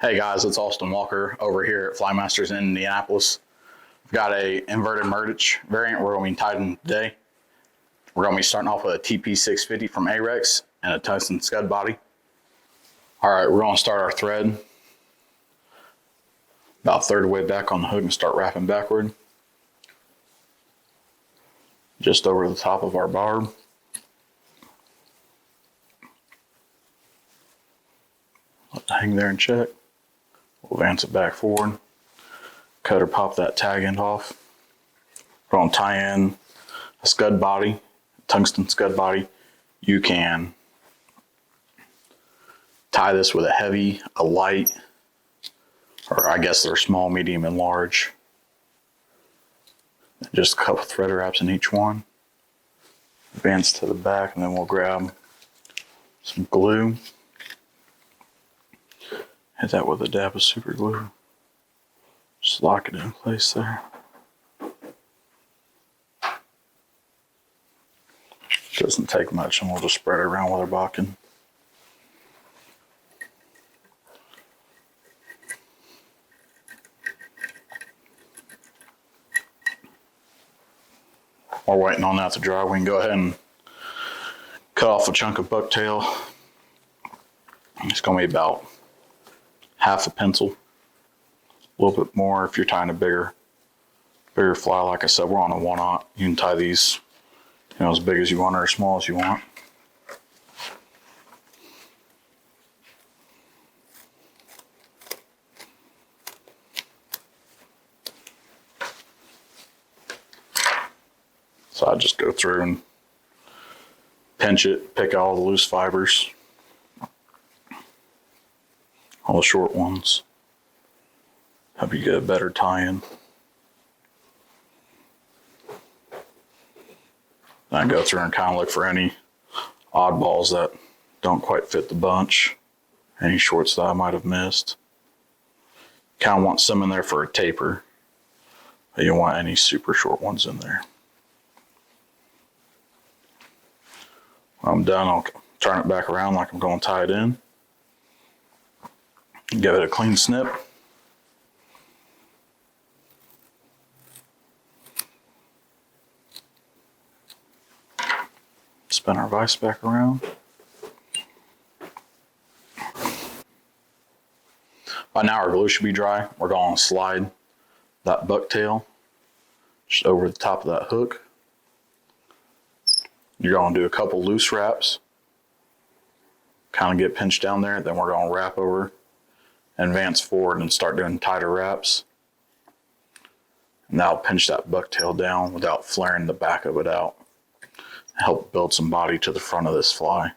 Hey guys, it's Austin Walker over here at Flymasters in Indianapolis. We've got a inverted Murdich variant we're going to be tighting today. We're going to be starting off with a TP650 from Arex and a tungsten scud body. Alright, we're going to start our thread about a third of the way back on the hook and start wrapping backward. Just over the top of our barb. Let it hang there and check. We'll advance it back forward. Cut or pop that tag end off. We're going to tie in a scud body, tungsten scud body. You can tie this with a heavy, a light, or I guess they're small, medium, and large. Just a couple thread wraps in each one. Advance to the back, and then we'll grab some glue. Hit that with a dab of super glue. Just lock it in place there. Doesn't take much, and we'll just spread it around with our bodkin. While waiting on that to dry, we can go ahead and cut off a chunk of bucktail. It's going to be about half a pencil, a little bit more if you're tying a bigger fly. Like I said, we're on a 1/0. You can tie these, as big as you want or as small as you want. So I just go through and pinch it, pick out all the loose fibers, all the short ones. Help you get a better tie-in. I go through and kind of look for any oddballs that don't quite fit the bunch, any shorts that I might have missed. Kind of want some in there for a taper, but you don't want any super short ones in there. When I'm done, I'll turn it back around like I'm going to tie it in. Give it a clean snip. Spin our vise back around. By now our glue should be dry. We're going to slide that bucktail just over the top of that hook. You're going to do a couple loose wraps. Kind of get pinched down there. Then we're going to wrap over, advance forward, and start doing tighter wraps. And that'll pinch that bucktail down without flaring the back of it out. Help build some body to the front of this fly.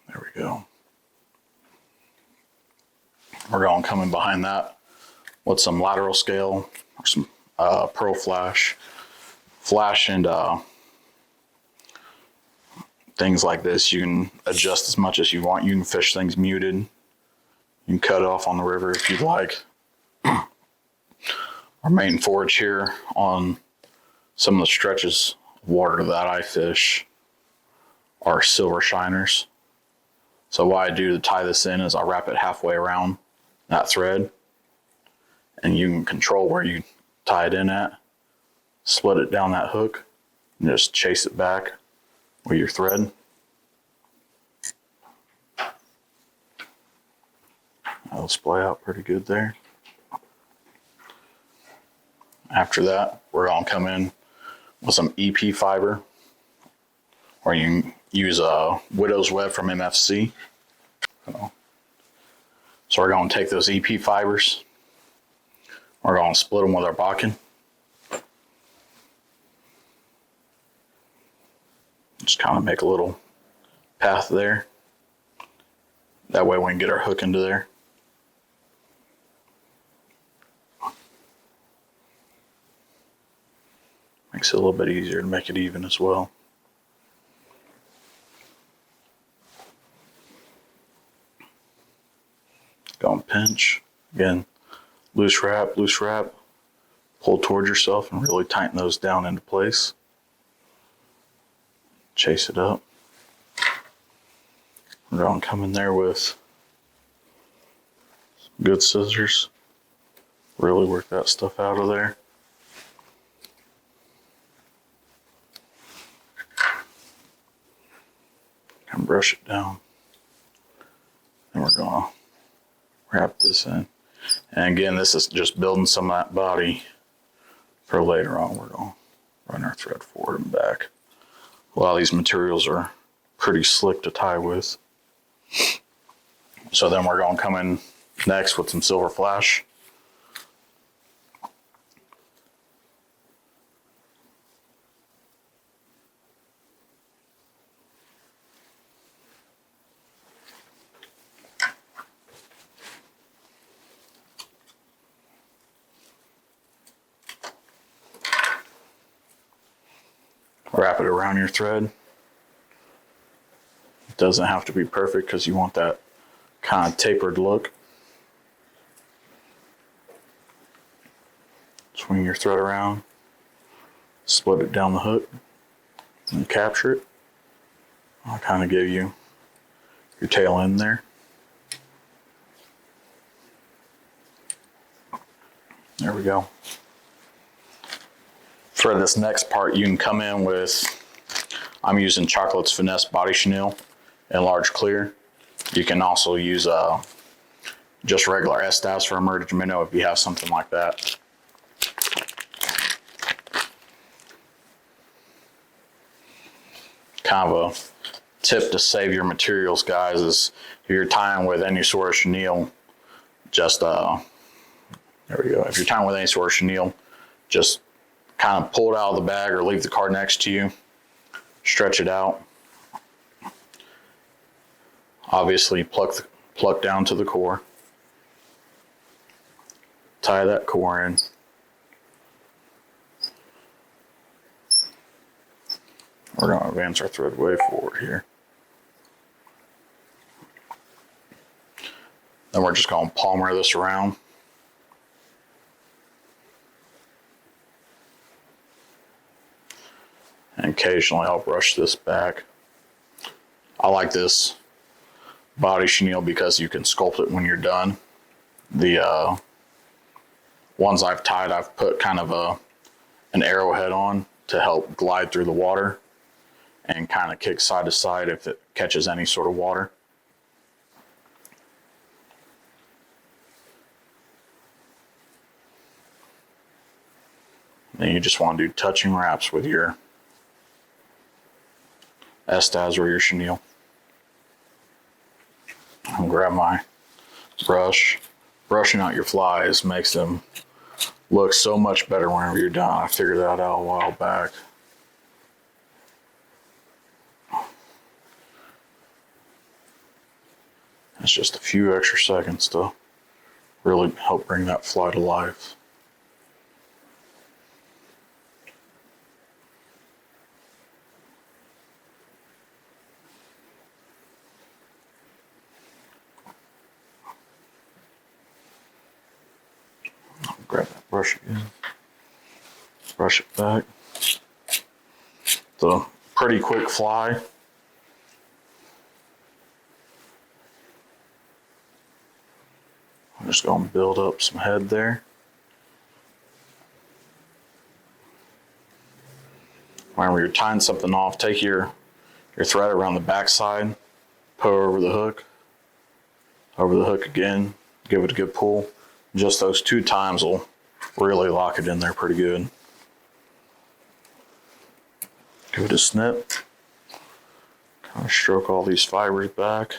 There we go. We're going to come in behind that with some lateral scale or some pearl flash and things like this. You can adjust as much as you want. You can fish things muted. You can cut it off on the river if you'd like. Our main forage here on some of the stretches of water that I fish are silver shiners. So what I do to tie this in is I'll wrap it halfway around that thread, and you can control where you tie it in at. Split it down that hook and just chase it back with your thread. That'll splay out pretty good there. After that, we're going to come in with some EP fiber, or you can use a widow's web from MFC. So we're going to take those EP fibers, we're going to split them with our bodkin. Just kind of make a little path there. That way we can get our hook into there. Makes it a little bit easier to make it even as well. Go and pinch. Again, loose wrap, pull towards yourself and really tighten those down into place. Chase it up. We're going to come in there with good scissors. Really work that stuff out of there. And brush it down. And we're going to wrap this in. And again, this is just building some of that body for later on. We're going to run our thread forward and back. A lot of these materials are pretty slick to tie with. So then we're going to come in next with some silver flash. Wrap it around your thread. It doesn't have to be perfect because you want that kind of tapered look. Swing your thread around, split it down the hook, and capture it. I'll kind of give you your tail end there. There we go. For this next part, you can come in with, I'm using Chocolate's Finesse Body Chenille in large clear. You can also use just regular Estas for a Murdich Minnow if you have something like that. Kind of a tip to save your materials, guys, is if you're tying with any sort of chenille, just, there we go. If you're tying with any sort of chenille, just kind of pull it out of the bag or leave the card next to you, stretch it out. Obviously pluck down to the core. Tie that core in. We're going to advance our thread way forward here. Then we're just going to palmer this around. And occasionally I'll brush this back. I like this body chenille because you can sculpt it when you're done. The ones I've tied, I've put kind of an arrowhead on to help glide through the water and kind of kick side to side if it catches any sort of water. Then you just want to do touching wraps with your Estas or your chenille. I'll grab my brush. Brushing out your flies makes them look so much better whenever you're done. I figured that out a while back. It's just a few extra seconds to really help bring that fly to life. Grab that brush again, brush it back. It's a pretty quick fly. I'm just going to build up some head there. Whenever you're tying something off, take your thread around the back side, pull over the hook again, give it a good pull. Just those 2 times will really lock it in there pretty good. Give it a snip. Kind of stroke all these fibers back.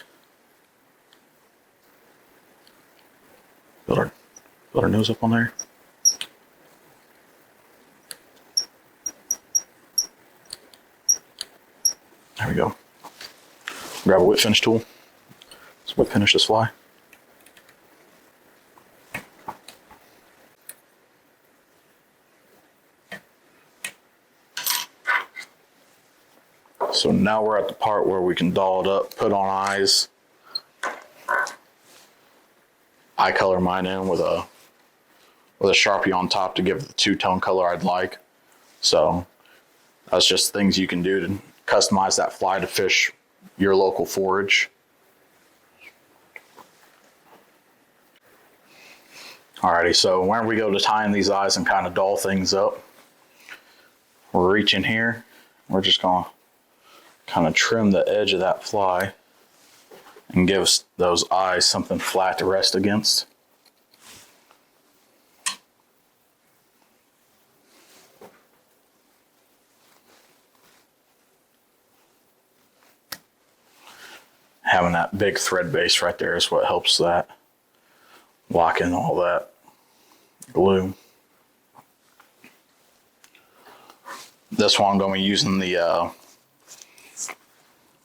Build our nose up on there. There we go. Grab a whip finish tool. Let's whip finish this fly. So now we're at the part where we can doll it up, put on eyes. I color mine in with a Sharpie on top to give it the 2-tone color I'd like. So that's just things you can do to customize that fly to fish your local forage. Alrighty, so whenever we go to tying these eyes and kind of dull things up, we're reaching here. We're just going to kind of trim the edge of that fly and give those eyes something flat to rest against. Having that big thread base right there is what helps that lock in all that glue. This one I'm going to be using the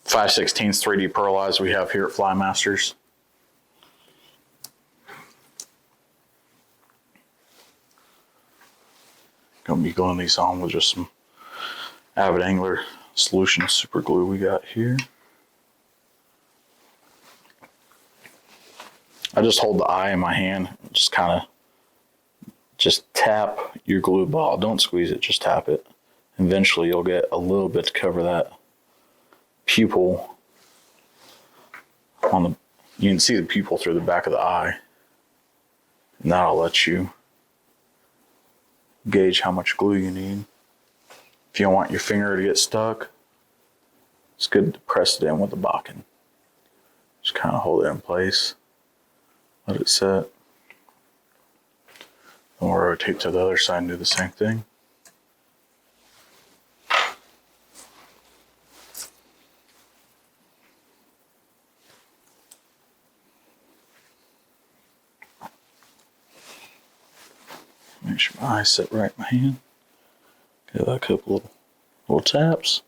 5/16 3D pearl we have here at Fly Masters. Going to be gluing these on with just some Avid Angler solution super glue we got here. I just hold the eye in my hand, just kind of just tap your glue ball. Don't squeeze it, just tap it. Eventually you'll get a little bit to cover that pupil on the, you can see the pupil through the back of the eye. And that'll let you gauge how much glue you need. If you don't want your finger to get stuck, it's good to press it in with the bodkin. Just kind of hold it in place. Let it set. Then we'll rotate to the other side and do the same thing. Make sure my eyes sit right in my hand. Give that a couple of little taps.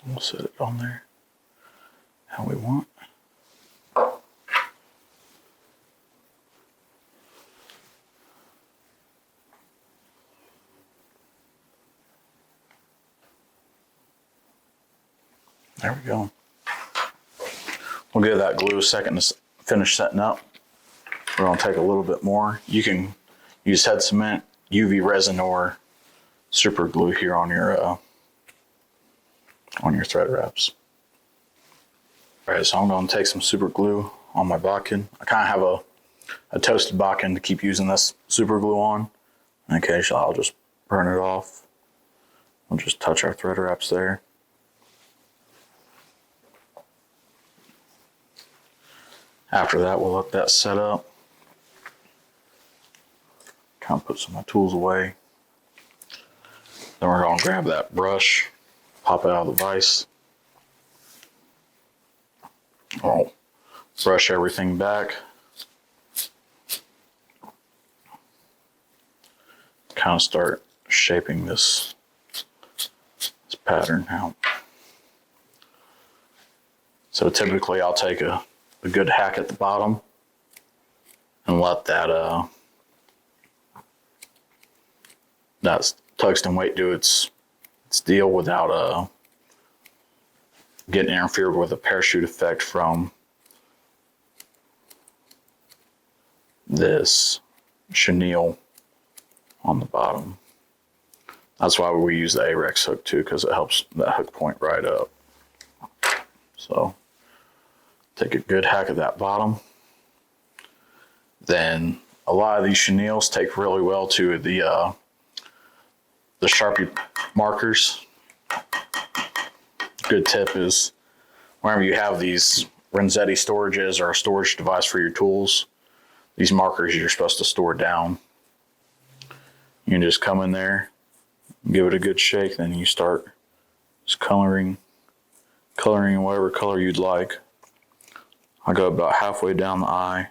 We'll set it on there how we want. There we go. We'll give that glue a second to finish setting up. We're going to take a little bit more. You can use head cement, UV resin, or super glue here on your thread wraps. Alright, so I'm going to take some super glue on my bodkin. I kind of have a toasted bodkin to keep using this super glue on. In case I'll just burn it off. We'll just touch our thread wraps there. After that, we'll let that set up. Kind of put some of my tools away. Then we're going to grab that brush, pop it out of the vise. I'll brush everything back. Kind of start shaping this pattern out. So typically I'll take a good hack at the bottom and let that tungsten weight do its deal without getting interfered with a parachute effect from this chenille on the bottom. That's why we use the Ahrex hook too, because it helps that hook point right up. So take a good hack at that bottom. Then a lot of these chenilles take really well to the Sharpie markers. Good tip is whenever you have these Renzetti storages or a storage device for your tools, these markers you're supposed to store down. You can just come in there, give it a good shake, then you start just coloring whatever color you'd like. I go about halfway down the eye.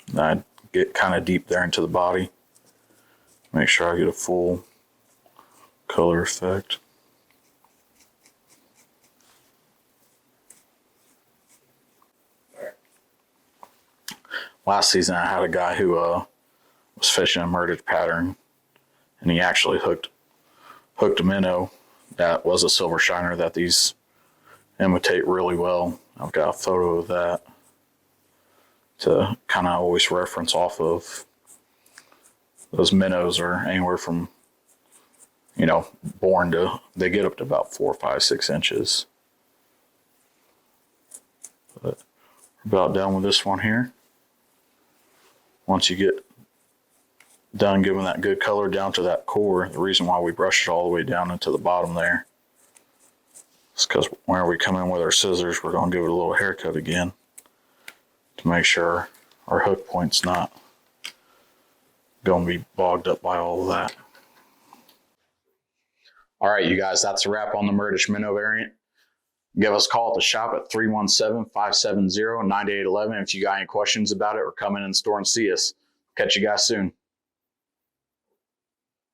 Then I get kind of deep there into the body. Make sure I get a full color effect. Last season I had a guy who was fishing a Murdich pattern, and he actually hooked a minnow that was a silver shiner that these imitate really well. I've got a photo of that to kind of always reference off of. Those minnows are anywhere from you know, born to, they get up to about 4, 5, 6 inches. But we're about done with this one here. Once you get done giving that good color down to that core, the reason why we brush it all the way down into the bottom there is because whenever we come in with our scissors, we're going to give it a little haircut again to make sure our hook point's not going to be bogged up by all of that. All right, you guys, that's a wrap on the Murdich Minnow variant. Give us a call at the shop at 317-570-9811 if you got any questions about it, or come in the store and see us. Catch you guys soon.